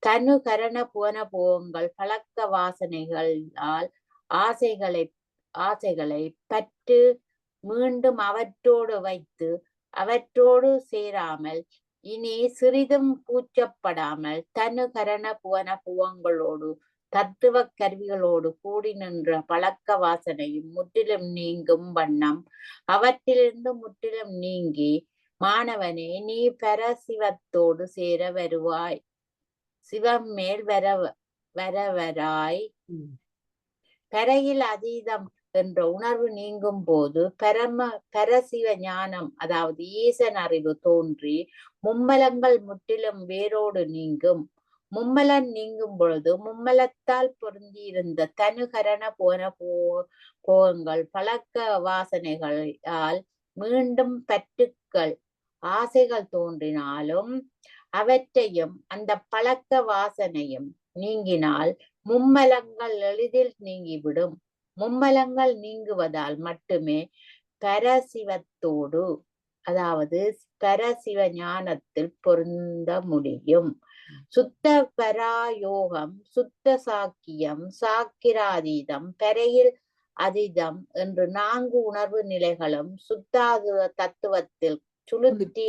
தனு கரண புவன போகங்கள் பழக்க வாசனைகளால் ஆசைகளை பற்று மீண்டும் அவற்றோடு வைத்து அவற்றோடு சேராமல் இனி சிறிதும் கூச்சப்படாமல் தனு கரண புவன புவங்களோடு தத்துவ கருவிகளோடு கூடி நின்ற பழக்க வாசனையும் முற்றிலும் நீங்கும் வண்ணம் அவற்றிலிருந்து முற்றிலும் நீங்கி மாணவனே நீ பரசிவத்தோடு சேர வருவாய். சிவம் மேல் வரவராய் பரையில் அதீதம் என்ற உணர்வு நீங்கும் போது பரசிவ ஞானம் அதாவது ஈசன் அறிவு தோன்றி மும்மலங்கள் முற்றிலும் வேரோடு நீங்கும். மும்மலம் நீங்கும் பொழுது மும்மலத்தால் பொருந்தியிருந்த தனுகரண போகங்கள் பழக்க வாசனைகளால் மீண்டும் பற்றுக்கள் ஆசைகள் தோன்றினாலும் அவற்றையும் அந்த பழக்க வாசனையும் நீங்கினால் மும்மலங்கள் எளிதில் நீங்கிவிடும். மும்மலங்கள் நீங்குவதால் மட்டுமே பரசிவத்தோடு அதாவது பரசிவ ஞானத்தில் பொருந்த முடியும். சுத்த பராயோகம், சுத்த சாக்கியம், சாக்கிராதீதம், பரையில் அதீதம் என்று 4 உணர்வு நிலைகளும் சுத்தாது தத்துவத்தில் சுளுத்தி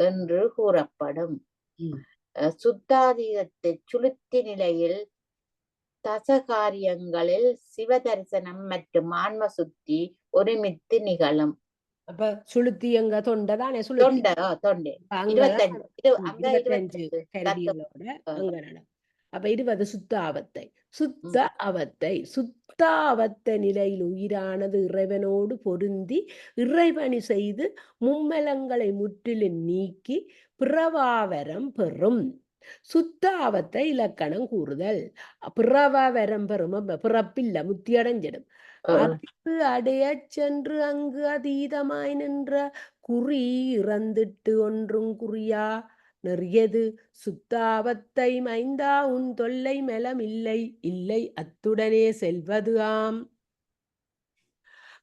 என்று கூறப்படும். சுத்தாதீதத்தை சுளுத்தி நிலையில் தசகாரியங்களில் சிவ தரிசனம் மற்றும் ஆன்ம சுத்தி ஒருமித்து நிகழும். அப்ப சுளுத்தி எங்க தொண்டதானே தொண்டை 25 கருவிகளோட அங்க நடம். அப்ப 20 சுத்தாவத்தை சுத்தாவத்த நிலையில் உயிரானது இறைவனோடு பொருந்தி இறைவனி செய்து மும்மலங்களை முற்றிலும் நீக்கி பிறவாவரம் பெறும். சுத்தாவத்தை இலக்கணம் கூறுதல். பிறவாவரம் பெறும் பிறப்பில்ல முத்தி அடைஞ்சிடும். அறிவு அடைய சென்று அங்கு அதீதமாய் நின்ற குறி இறந்திட்டு ஒன்றும் குறியா நெறியது சுத்தாவத்தை மைந்தா உன் தொல்லை மெலம் இல்லை அத்துடனே செல்வது ஆம்.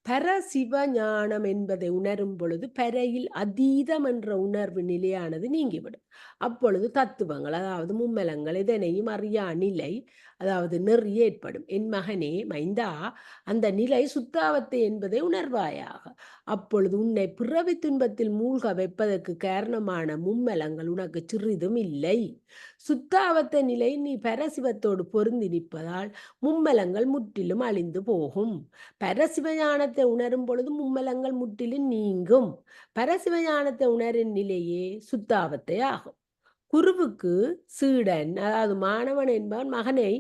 பரசிவ ஞானம் என்பதை உணரும் பொழுது பரையில் அதீதம் என்ற உணர்வு நிலையானது நீங்கிவிடும். அப்பொழுது தத்துவங்கள் அதாவது மும்மலங்கள் இதனையும் அறியா நிலை அதாவது நெறி ஏற்படும். என் மகனே மைந்தா அந்த நிலை சுத்தாவத்தை என்பதை உணர்வாயாக. அப்பொழுது உன்னை பிறவி துன்பத்தில் மூழ்க வைப்பதற்கு காரணமான மும்மலங்கள் உனக்கு சிறிதும் இல்லை. சுத்தாவத்த நிலை நீ பரசிவத்தோடு பொருந்தி நிற்பதால் மும்மலங்கள் முற்றிலும் அழிந்து போகும். பரசிவ ஞானத்தை உணரும் பொழுது மும்மலங்கள் முற்றிலும் நீங்கும். பரசிவ ஞானத்தை உணரும் நிலையே சுத்தாவத்தை ஆகும். குருவுக்கு சீடன் அதாவது மாணவன் என்பவன் மகனை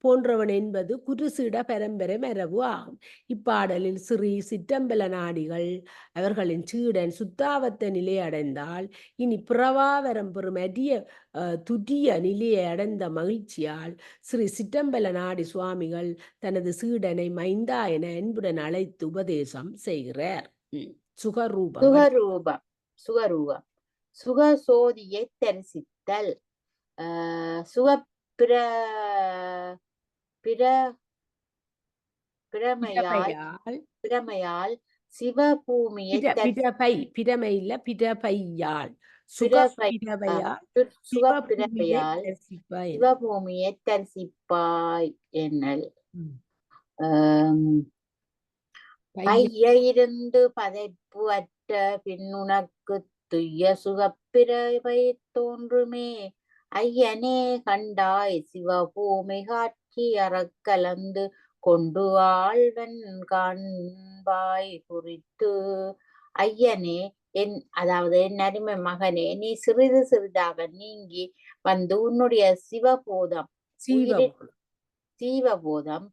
போன்றவன் என்பது குருசீட பரம்பரை மரபு ஆகும். இப்பாடலில் ஸ்ரீ சிற்றம்பல நாடிகள் அவர்களின் சீடன் சுத்தாவத்த நிலை அடைந்தால் இனி பிறவாவரம் பெறும் துரிய நிலையை அடைந்த மகிழ்ச்சியால் ஸ்ரீ சிற்றம்பல நாடி சுவாமிகள் தனது சீடனை மைந்தா என அன்புடன் அழைத்து உபதேசம் செய்கிறார். சுகரூபம் சுகசோதியை தரிசித்தல். பிரமையால் சிவபூமியை சிவபூமியை தரிசிப்பாய் என்னல். பையிருந்து பதைப்பு அற்ற பின்னுனக்கு துய்ய சுகப்பிறவை தோன்றுமே ஐயனே கண்டாய் சிவபூமி காட்சி அறக்கலந்து கொண்டு ஆழ்வன் காண்பாய் குறித்து. ஐயனே அதாவது என் அருமை மகனே நீ சிறிது சிறிதாக நீங்கி வந்து உன்னுடைய சிவபோதம்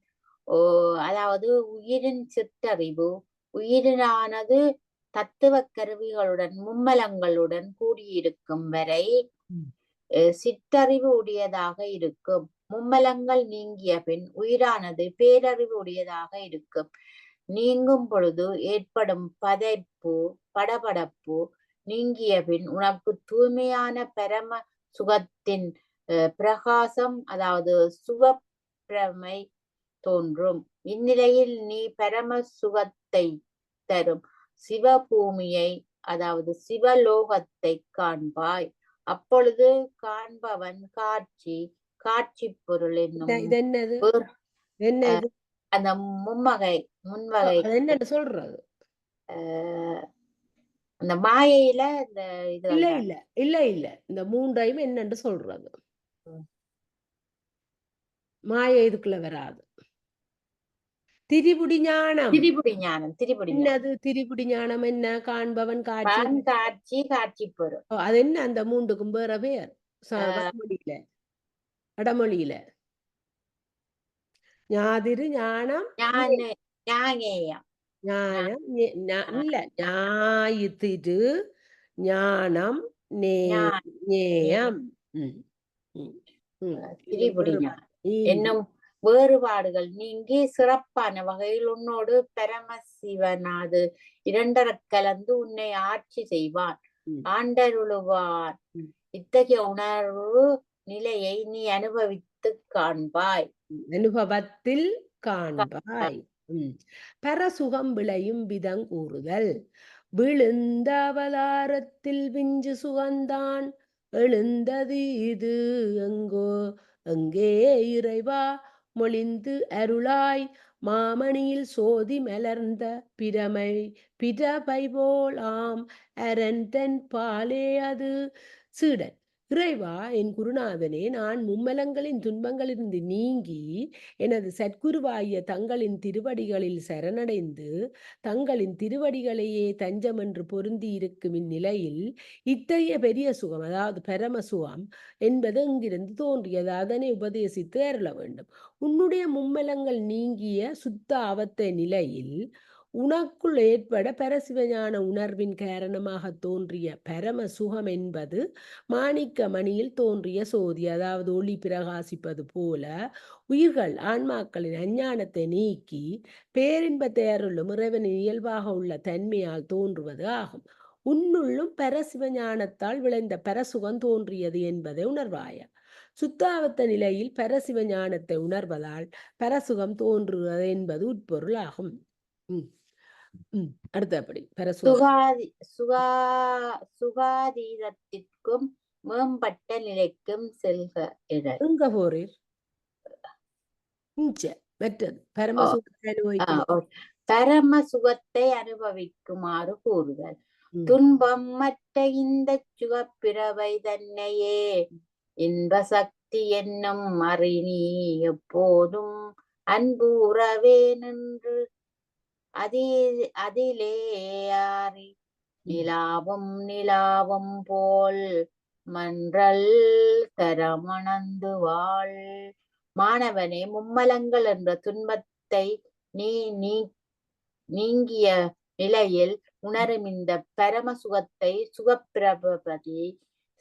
அதாவது உயிரின் சிற்றறிவு உயிரினானது தத்துவ கருவிகளுடன் மும்மலங்களுடன் கூடியிருக்கும் வரை சிற்றறிவு உடையதாக இருக்கும். மும்மலங்கள் நீங்கிய பின் உயிரானது பேரறிவு உடையதாக இருக்கும். நீங்கும் பொழுது ஏற்படும் பதைப்பு படபடப்பு நீங்கிய பின் உனக்கு தூய்மையான பரம சுகத்தின் பிரகாசம், அதாவது சுகப்பிரமை தோன்றும். இந்நிலையில் நீ பரம சுகத்தை தரும் சிவபூமியை, அதாவது சிவலோகத்தை காண்பாய். அப்பொழுது காண்பவன் காட்சி பொருள் என்னும் இது என்னது என்ன இது அந்த முன்வகை அது என்னன்னு சொல்றது? அந்த மாயையில இந்த இல்ல இது இல்ல இல்ல இல்ல இந்த மூன்றையும் என்னன்னு சொல்றது? மாயை இதுக்குள்ள வராது. திரிபுடி ஞானம். திரிபுடி ஞானம். என்னது திரிபுடி ஞானம்? என்ன? காண்பவன் காட்சி பொருள். அது என்ன? அந்த மூன்றுக்கும் வேற பேர் வடமொழியில ஞாதிரு ஞானம் ஞானேயம். ஞானம் இல்ல ஞாயித்திரு ஞானம் நேயம். திரிபுடி ஞானம் என்னும் வேறுபாடுகள் நீங்கி சிறப்பான வகையில் உன்னோடு பரமசிவனாது இரண்டரக் கலந்து உன்னை ஆட்சி செய்வான், ஆண்டருளுவான். இத்தகைய உணர்வு நிலையை நீ அனுபவத்தில் காண்பாய். பரசுகம் விளையும் விதம் கூறுதல். விழுந்த அவதாரத்தில் விஞ்சு சுகந்தான் எழுந்தது இது எங்கே இறைவா மொழிந்து அருளாய். மாமணியில் சோதி மலர்ந்த பிரபை போல் ஆம் அரந்தன் பாலே அது. சீடன்: இறைவா, என் குருநாதனே, நான் மும்மலங்களின் துன்பங்களிலிருந்து நீங்கி எனது சத்குருவாகிய தங்களின் திருவடிகளில் சரணடைந்து தங்களின் திருவடிகளையே தஞ்சம் என்று பொருந்தி இருக்கும் இந்நிலையில் இத்தகைய பெரிய சுகம், அதாவது பரம சுகம் என்பது எங்கிருந்து தோன்றியது? அதனை உபதேசித்து அருள வேண்டும். உன்னுடைய மும்மலங்கள் நீங்கிய சுத்த அவத்த நிலையில் உனக்குள் ஏற்பட பரசிவஞான உணர்வின் காரணமாக தோன்றிய பரம சுகம் என்பது மாணிக்க மணியில் தோன்றிய சோதி, அதாவது ஒளி பிரகாசிப்பது போல உயிர்கள் ஆன்மாக்களின் அஞ்ஞானத்தை நீக்கி பேரின்பத்தை அருளும் இறைவனின் இயல்பாக உள்ள தன்மையால் தோன்றுவது ஆகும். உன்னுள்ளும் பரசிவஞானத்தால் விளைந்த பரசுகம் தோன்றியது என்பதை உணர்வாயா. சுத்தாவத்த நிலையில் பரசிவஞானத்தை உணர்வதால் பரசுகம் தோன்றுவது என்பது உட்பொருள் ஆகும். அடுத்தபடி சுகாதீதத்திற்கும் மேம்பட்ட நிலைக்கும் செல்க. எங்க போறீர்? மற்றது பரம சுகத்தை அனுபவிக்குமாறு கூறுதல். துன்பம் மற்ற இந்த சுகப்பிரவை தன்னையே இன்ப சக்தி என்னும் அறிநீ எப்போதும் அன்பு உறவே நின்று அதிலே ஆறி நிலாவும் போல் மன்றல் தரமணந்து வாழ். மாணவனே, மும்மலங்கள் என்ற துன்பத்தை நீங்கிய நிலையில் உணரும் இந்த பரம சுகத்தை சுகப்பிரபதி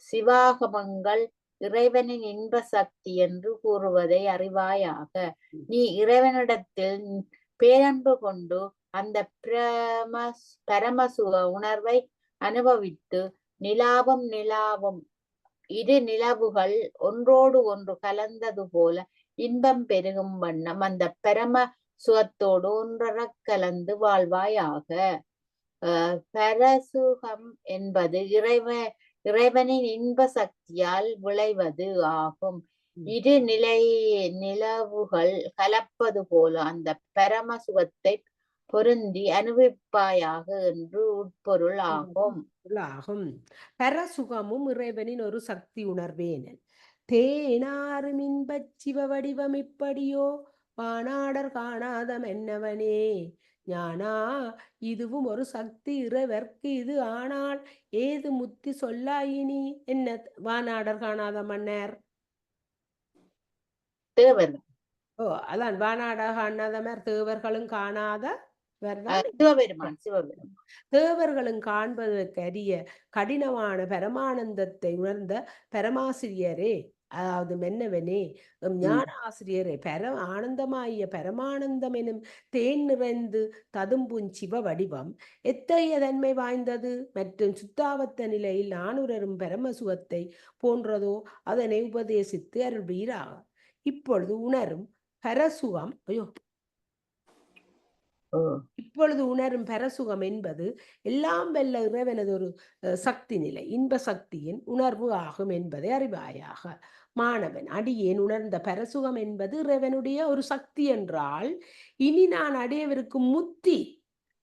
சிவாகமங்கள் இறைவனின் இன்ப சக்தி என்று கூறுவதை அறிவாயாக. நீ இறைவனிடத்தில் பேரன்பு கொண்டு அந்த பரமசுக உணர்வை அனுபவித்து நிலாவும் இரு நிலவுகள் ஒன்றோடு ஒன்று கலந்தது போல இன்பம் பெருகும் வண்ணம் அந்த பரம சுகத்தோடு ஒன்றர கலந்து வாழ்வாயாக. பரசுகம் என்பது இறைவனின் இன்ப சக்தியால் விளைவது ஆகும். இரு நிலவுகள் கலப்பது போல அந்த பரம சுகத்தை பொருந்தி அனுபவிப்பாயாக என்று உட்பொருள் ஆகும். பரசுகமும் இறைவனின் ஒரு சக்தி உணர்வேனன். தேனாரும் இன்பச் சிவ வடிவம் இப்படியோ வானாடர் காணாத மன்னவனே ஞானா, இதுவும் ஒரு சக்தி இறைவர்க்கு இது. ஆனால் ஏது முத்தி சொல்லாயினி. என்ன வானாடர் காணாத மன்னர்? தேவர்கள். அதான் வானாடர் காணாத மன்னர், தேவர்களும் காணாத தேவர்களும் காண்பதற்கரிய கடினமான பரமானந்தத்தை உணர்ந்த பரமாசிரியரே, அதாவது மென்னவனே ஞான ஆசிரியரே ஆனந்தமாகிய பரமானந்தம் எனும் தேன் நிறைந்து ததும்பும் சிவ வடிவம் எத்தகைய தன்மை வாய்ந்தது மற்றும் சுத்தாவத்த நிலையில் நானுரரும் பரமசுகத்தை போன்றதோ அதனை உபதேசித்து அருள்வீராக. இப்பொழுது உணரும் பரசுகம் இப்பொழுது உணரும் பரசுகம் என்பது எல்லாம் வெல்ல இறைவனது ஒரு சக்தி நிலை, இன்ப சக்தியின் உணர்வு ஆகும் என்பதை அறிவாயாக. மாணவன், அடியேன் உணர்ந்த பரசுகம் என்பது இறைவனுடைய ஒரு சக்தி என்றால் இனி நான் அடையவிருக்கும் முத்தி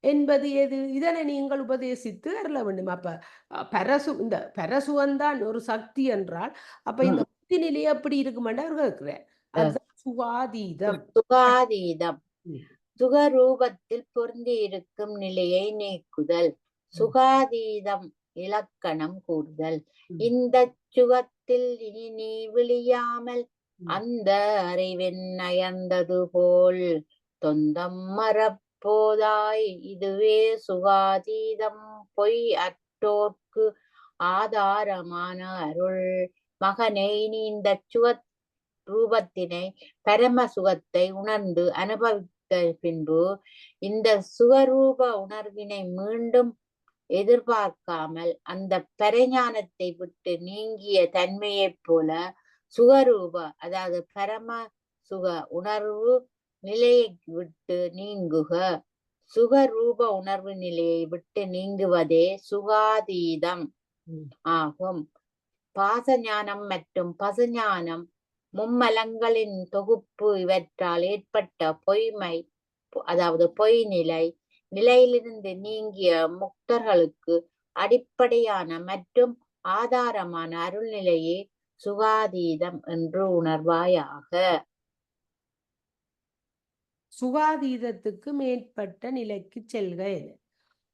என்பது எது? இதனை நீங்கள் உபதேசித்து அருள வேண்டும். அப்ப இந்த பரசுகம்தான் ஒரு சக்தி என்றால் அப்ப இந்த முத்தி நிலை எப்படி இருக்குமென்று அவர் கேட்கிறார். அதுதான் சுகாதீதம். சுகாதீதம் சுகரூபத்தில் பொருந்தி இருக்கும் நிலையை நீக்குதல். சுகாதீதம் இலக்கணம் கூறுதல். இந்த சுகத்தில் இனி நீ விழியாமல் அந்த அறிவென் அயர்ந்தது போல் தொந்தம் மறப்போதாய். இதுவே சுகாதீதம் பொய் அற்றோர்க்கு ஆதாரமான அருள். மகனை நீ இந்த சுக ரூபத்தினை பரம சுகத்தை உணர்ந்து அனுபவித்த பின்பு இந்த சுகரூப உணர்வினை மீண்டும் எதிர்பார்க்காமல் அந்த பரஞானத்தை விட்டு நீங்கிய தன்மையைப் போல சுகரூப அதாவது பரம சுக உணர்வு நிலையை விட்டு நீங்குக. சுகரூப உணர்வு நிலையை விட்டு நீங்குவதே சுகாதீதம் ஆகும். பாசஞானம் மற்றும் பசுஞானம் மும்மலங்களின் தொகுப்பு. இவற்றால் ஏற்பட்ட பொய்மை அதாவது பொய் நிலையிலிருந்து நீங்கிய முக்தர்களுக்கு அடிப்படையான மற்றும் ஆதாரமான அருள்நிலையே சுகாதீதம் என்று உணர்வாயாக. சுகாதீதத்துக்கு மேற்பட்ட நிலைக்கு செல்க.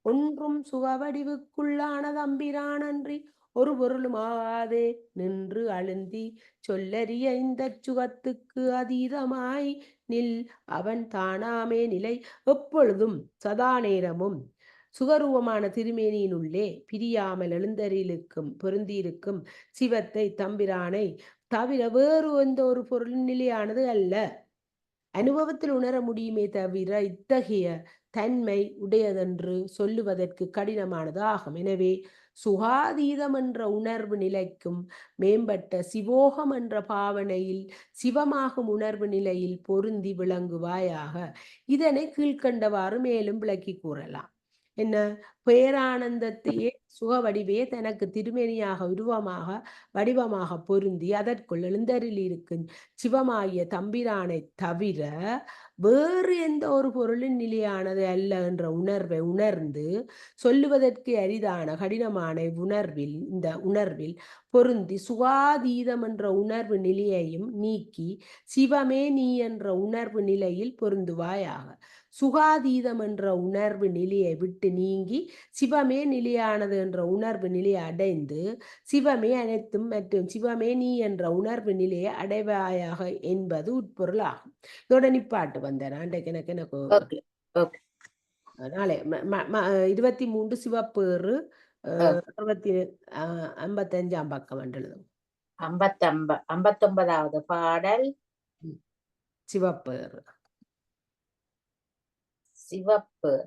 ஒன்றும் சுகவடிவுக்குள்ளான தம்பிரானன்றி ஒரு பொருளும் ஆகாதே நின்று அழுந்தி சொல்லறிய இந்த சுகத்துக்கு அதீதமாய் நில். அவன் தானாமே நிலை எப்பொழுதும் சதா நேரமும் சுகரூபமான திருமேனியினுள்ளே பிரியாமல் எழுந்தரிலுக்கும் பொருந்தியிருக்கும் சிவத்தை தம்பிரானை தவிர வேறு எந்த ஒரு பொருளின் நிலையானது அல்ல. அனுபவத்தில் உணர முடியுமே தவிர இத்தகைய தன்மை உடையதென்று சொல்லுவதற்கு கடினமானது ஆகும். எனவே சுகாதீதம் என்ற உணர்வு நிலைக்கும் மேம்பட்ட சிவோகம் என்ற பாவனையில் சிவமாகும் உணர்வு நிலையில் பொருந்தி விளங்குவாயாக. இதனை கீழ்கண்டவாறு மேலும் விளக்கி கூறலாம். என்ன? பேரானந்தத்தையே சுகவடிவே தனக்கு திருமேனியாக வடிவமாக பொருந்தி அதற்குள் எழுந்தரில் இருக்கும் சிவமாகிய தம்பிரானை தவிர வேறு எந்த ஒரு பொருளின் நிலையானது அல்ல என்ற உணர்வை உணர்ந்து சொல்லுவதற்கு அரிதான கடினமான இந்த உணர்வில் பொருந்தி சுகாதீதம் என்ற உணர்வு நிலையையும் நீக்கி சிவமே நீ என்ற உணர்வு நிலையில் பொருந்துவாயாக. சுகாதீதம் என்ற உணர்வு நிலையை விட்டு நீங்கி சிவமே நிலையானது என்ற உணர்வு நிலையை அடைந்து சிவமே அனைத்தும் மற்றும் சிவமே நீ என்ற உணர்வு நிலையை அடைவாயாக என்பது உட்பொருளாகும். இதோட நிப்பாட்டு வந்தேன். எனக்கு நாளை 23 சிவப்பேறு 55ஆம் பக்கம் எழுதும். 59வது பாடல் சிவப்பேறு. சிவப்பேறு